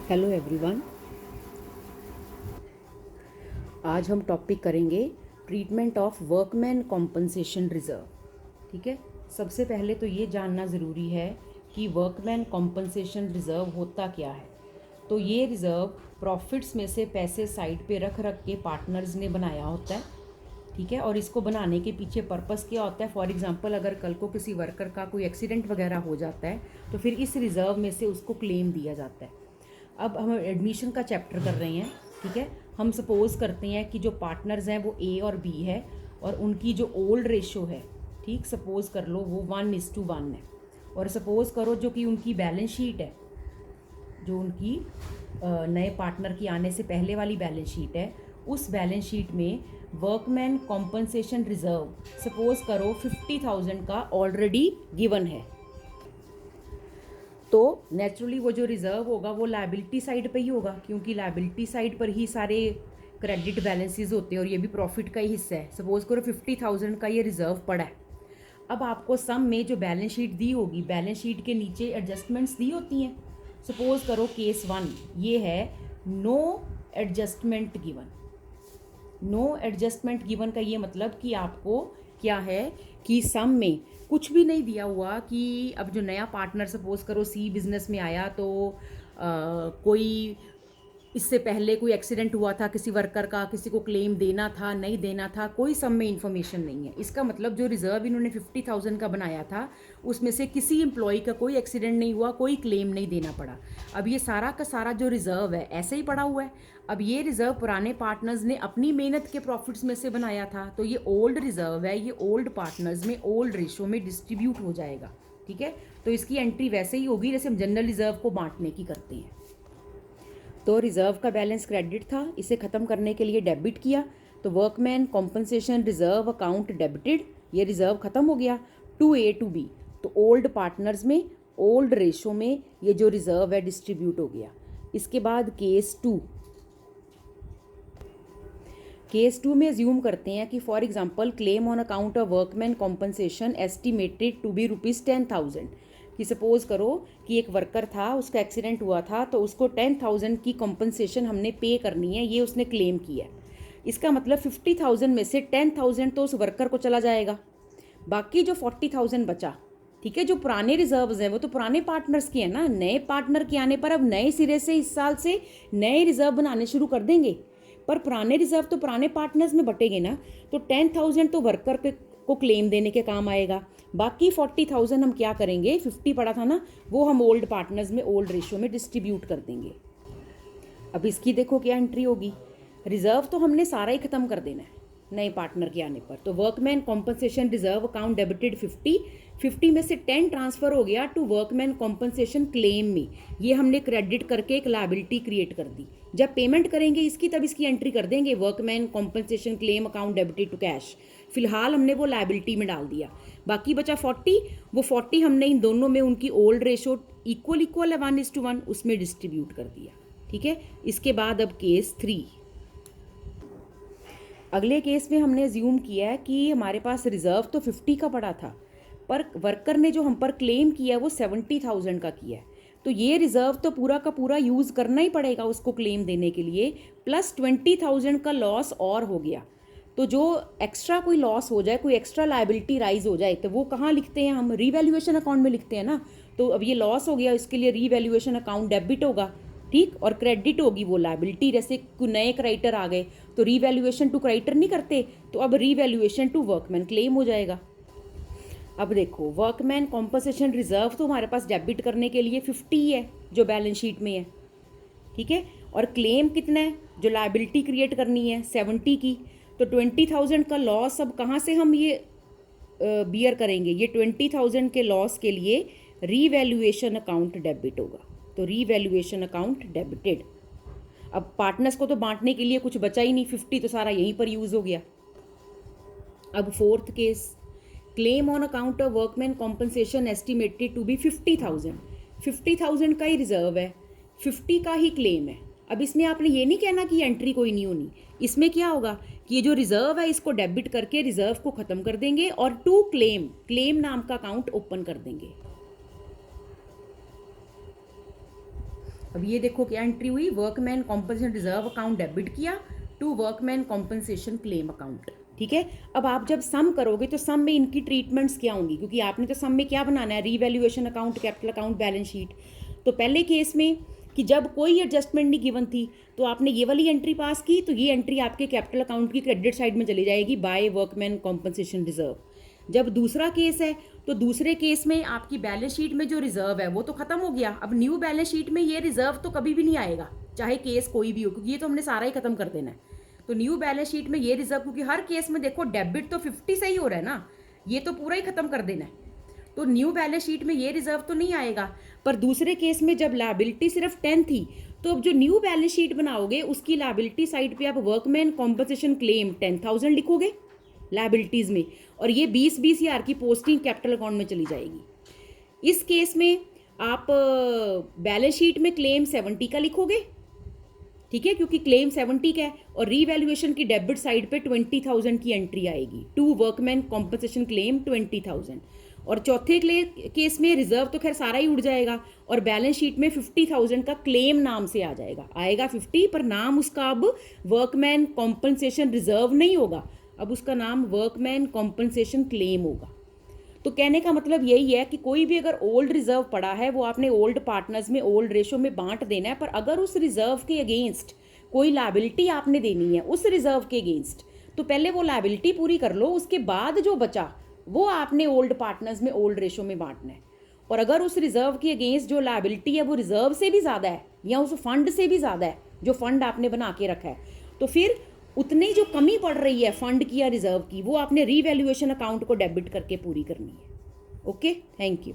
Hello everyone. आज हम topic करेंगे treatment of workman compensation reserve. ठीक है, सबसे पहले तो ये जानना ज़रूरी है कि वर्कमैन कॉम्पनसेशन रिज़र्व होता क्या है। तो ये रिज़र्व प्रॉफिट्स में से पैसे साइड पे रख रख के पार्टनर्स ने बनाया होता है। ठीक है, और इसको बनाने के पीछे पर्पस क्या होता है। फॉर एग्जांपल, अगर कल को किसी वर्कर का कोई एक्सीडेंट वगैरह हो जाता है तो फिर इस रिज़र्व में से उसको क्लेम दिया जाता है। अब हम एडमिशन का चैप्टर कर रहे हैं। ठीक है, हम सपोज़ करते हैं कि जो पार्टनर्स हैं वो ए और बी है और उनकी जो ओल्ड रेशो है, ठीक, सपोज़ कर लो वो 1:1 है। और सपोज़ करो जो कि उनकी बैलेंस शीट है, जो उनकी नए पार्टनर की आने से पहले वाली बैलेंस शीट है, उस बैलेंस शीट में वर्कमैन कॉम्पनसेशन रिज़र्व सपोज़ करो 50,000 का ऑलरेडी गिवन है। तो नेचुरली वो जो रिज़र्व होगा वो लायबिलिटी साइड पे ही होगा, क्योंकि लायबिलिटी साइड पर ही सारे क्रेडिट बैलेंसेस होते हैं और ये भी प्रॉफिट का ही हिस्सा है। सपोज़ करो 50,000 का ये रिज़र्व पड़ा है। अब आपको सम में जो बैलेंस शीट दी होगी, बैलेंस शीट के नीचे एडजस्टमेंट्स दी होती हैं। सपोज़ करो केस 1 ये है, no adjustment given. No adjustment given का ये मतलब कि आपको क्या है कि सम में कुछ भी नहीं दिया हुआ कि अब जो नया पार्टनर सपोज करो सी बिजनेस में आया तो कोई इससे पहले कोई एक्सीडेंट हुआ था किसी वर्कर का, किसी को क्लेम देना था नहीं देना था, कोई सम में इन्फॉर्मेशन नहीं है। इसका मतलब जो रिजर्व इन्होंने 50,000 का बनाया था उसमें से किसी एम्प्लॉय का कोई एक्सीडेंट नहीं हुआ, कोई क्लेम नहीं देना पड़ा। अब ये सारा का सारा जो रिजर्व है ऐसे ही पड़ा हुआ है। अब ये रिजर्व पुराने पार्टनर्स ने अपनी मेहनत के प्रॉफिट्स में से बनाया था, तो ये ओल्ड रिजर्व है, ये ओल्ड पार्टनर्स में ओल्ड रेशो में डिस्ट्रीब्यूट हो जाएगा। ठीक है, तो इसकी एंट्री वैसे ही होगी जैसे हम जनरल रिजर्व को बांटने की करते हैं। तो रिजर्व का बैलेंस क्रेडिट था, इसे ख़त्म करने के लिए डेबिट किया, तो workman compensation reserve account debited, ये रिजर्व ख़त्म हो गया। टू ए टू बी, तो ओल्ड पार्टनर्स में ओल्ड रेशो में ये जो रिजर्व है डिस्ट्रीब्यूट हो गया। इसके बाद केस टू में अज्यूम करते हैं कि for example claim on account of workman compensation estimated to be ₹10,000। कि सपोज करो कि एक वर्कर था, उसका एक्सीडेंट हुआ था तो उसको 10,000 की कॉम्पनसेशन हमने पे करनी है, ये उसने क्लेम किया। इसका मतलब 50,000 में से 10,000 तो उस वर्कर को चला जाएगा, बाकी जो 40,000 बचा, ठीक है, जो पुराने रिजर्व्स हैं वो तो पुराने पार्टनर्स के हैं ना। नए पार्टनर के आने पर अब नए सिरे से इस साल से नए रिजर्व बनाने शुरू कर देंगे, पर पुराने रिजर्व तो पुराने पार्टनर्स में बटेंगे ना। तो 10,000 तो वर्कर को क्लेम देने के काम आएगा, बाकी 40,000 हम क्या करेंगे, 50 पड़ा था ना, वो हम ओल्ड पार्टनर्स में ओल्ड रेशियो में डिस्ट्रीब्यूट कर देंगे। अब इसकी देखो क्या एंट्री होगी, रिजर्व तो हमने सारा ही खत्म कर देना है नए पार्टनर के आने पर। तो workman compensation reserve account debited 50 में से 10 ट्रांसफर हो गया टू वर्कमैन कॉम्पनसेशन क्लेम में, ये हमने क्रेडिट करके एक लायबिलिटी क्रिएट कर दी। जब पेमेंट करेंगे इसकी तब इसकी एंट्री कर देंगे, workman compensation claim account debited to cash. फिलहाल हमने वो लायबिलिटी में डाल दिया, बाकी बचा 40, वो 40 हमने इन दोनों में उनकी ओल्ड रेशो इक्वल है 1:1, उसमें डिस्ट्रीब्यूट कर दिया। ठीक है, इसके बाद अब केस 3। अगले केस में हमने अज्यूम किया है कि हमारे पास रिजर्व तो 50 का पड़ा था, पर वर्कर ने जो हम पर क्लेम किया वो 70,000 का किया है। तो ये रिजर्व तो पूरा का पूरा यूज़ करना ही पड़ेगा उसको क्लेम देने के लिए, प्लस 20,000 का लॉस और हो गया। तो जो एक्स्ट्रा कोई लॉस हो जाए, कोई एक्स्ट्रा लायबिलिटी राइज हो जाए, तो वो कहाँ लिखते हैं हम, रीवैल्यूएशन अकाउंट में लिखते हैं ना। तो अब ये लॉस हो गया, इसके लिए रीवैल्यूएशन अकाउंट डेबिट होगा, ठीक, और क्रेडिट होगी वो लायबिलिटी। जैसे नए क्रेडिटर आ गए तो रीवैल्यूएशन टू क्रेडिटर नहीं करते, तो अब रीवैल्यूएशन टू वर्कमैन क्लेम हो जाएगा। अब देखो, वर्कमैन कॉम्पनसेशन रिजर्व तो हमारे पास डेबिट करने के लिए 50 है जो बैलेंस शीट में है, ठीक है, और क्लेम कितना है जो लायबिलिटी क्रिएट करनी है 70 की। तो 20,000 का लॉस अब कहाँ से हम ये बियर करेंगे, ये 20,000 के लॉस के लिए रीवैल्यूएशन अकाउंट डेबिट होगा, तो रीवैल्यूएशन अकाउंट डेबिटेड। अब पार्टनर्स को तो बांटने के लिए कुछ बचा ही नहीं, 50 तो सारा यहीं पर यूज़ हो गया। अब fourth case, claim on account of workman compensation estimated to be 50,000। 50,000 का ही रिजर्व है, 50 का ही क्लेम है। अब इसमें आपने ये नहीं कहना कि एंट्री कोई नहीं होनी, इसमें क्या होगा कि ये जो रिजर्व है इसको डेबिट करके रिजर्व को ख़त्म कर देंगे और टू क्लेम नाम का अकाउंट ओपन कर देंगे। अब ये देखो क्या एंट्री हुई, workman compensation reserve account debit किया to workman compensation claim account. ठीक है, अब आप जब सम करोगे तो सम में इनकी ट्रीटमेंट्स क्या होंगी, क्योंकि आपने तो सम में क्या बनाना है, revaluation account, capital account, balance sheet. तो पहले केस में कि जब कोई एडजस्टमेंट नहीं गिवन थी तो आपने ये वाली एंट्री पास की, तो ये एंट्री आपके कैपिटल अकाउंट की क्रेडिट साइड में चली जाएगी बाय वर्कमैन कॉम्पनसेशन रिजर्व। जब दूसरा केस है तो दूसरे केस में आपकी बैलेंस शीट में जो रिजर्व है वो तो खत्म हो गया, अब न्यू बैलेंस शीट में ये रिजर्व तो कभी भी नहीं आएगा, चाहे केस कोई भी हो, क्योंकि ये तो हमने सारा ही खत्म कर देना है। तो न्यू बैलेंस शीट में ये रिजर्व, क्योंकि हर केस में देखो डेबिट तो 50 से ही हो रहा है ना, ये तो पूरा ही खत्म कर देना है, तो न्यू बैलेंस शीट में ये रिजर्व तो नहीं आएगा। पर दूसरे केस में जब लायबिलिटी सिर्फ 10 थी, तो अब जो न्यू बैलेंस शीट बनाओगे उसकी लायबिलिटी साइड पे आप वर्कमैन कॉम्पनसेशन क्लेम 10,000 लिखोगे लायबिलिटीज में, और ये 20-20 हज़ार की पोस्टिंग कैपिटल अकाउंट में चली जाएगी। इस केस में आप बैलेंस शीट में क्लेम 70 का लिखोगे, ठीक है, क्योंकि क्लेम 70 का है, और रीवैल्यूएशन की डेबिट साइड पे 20,000 की एंट्री आएगी टू वर्कमैन कॉम्पनसेशन क्लेम 20,000। और चौथे केस में रिजर्व तो खैर सारा ही उड़ जाएगा, और बैलेंस शीट में 50,000 का क्लेम नाम से आ जाएगा, आएगा 50 पर नाम उसका अब वर्कमैन कॉम्पनसेशन रिजर्व नहीं होगा, अब उसका नाम वर्कमैन कॉम्पनसेशन क्लेम होगा। तो कहने का मतलब यही है कि कोई भी अगर ओल्ड रिजर्व पड़ा है वो आपने ओल्ड पार्टनर्स में ओल्ड रेशो में बांट देना है, पर अगर उस रिजर्व के अगेंस्ट कोई लायबिलिटी आपने देनी है उस रिजर्व के अगेंस्ट, तो पहले वो लायबिलिटी पूरी कर लो, उसके बाद जो बचा वो आपने ओल्ड पार्टनर्स में ओल्ड रेशो में बांटना है। और अगर उस रिजर्व के अगेंस्ट जो लायबिलिटी है वो रिजर्व से भी ज़्यादा है या उस फंड से भी ज़्यादा है जो फंड आपने बना के रखा है, तो फिर उतनी जो कमी पड़ रही है फंड की या रिजर्व की, वो आपने रीवैल्यूएशन अकाउंट को डेबिट करके पूरी करनी है। Okay, thank you.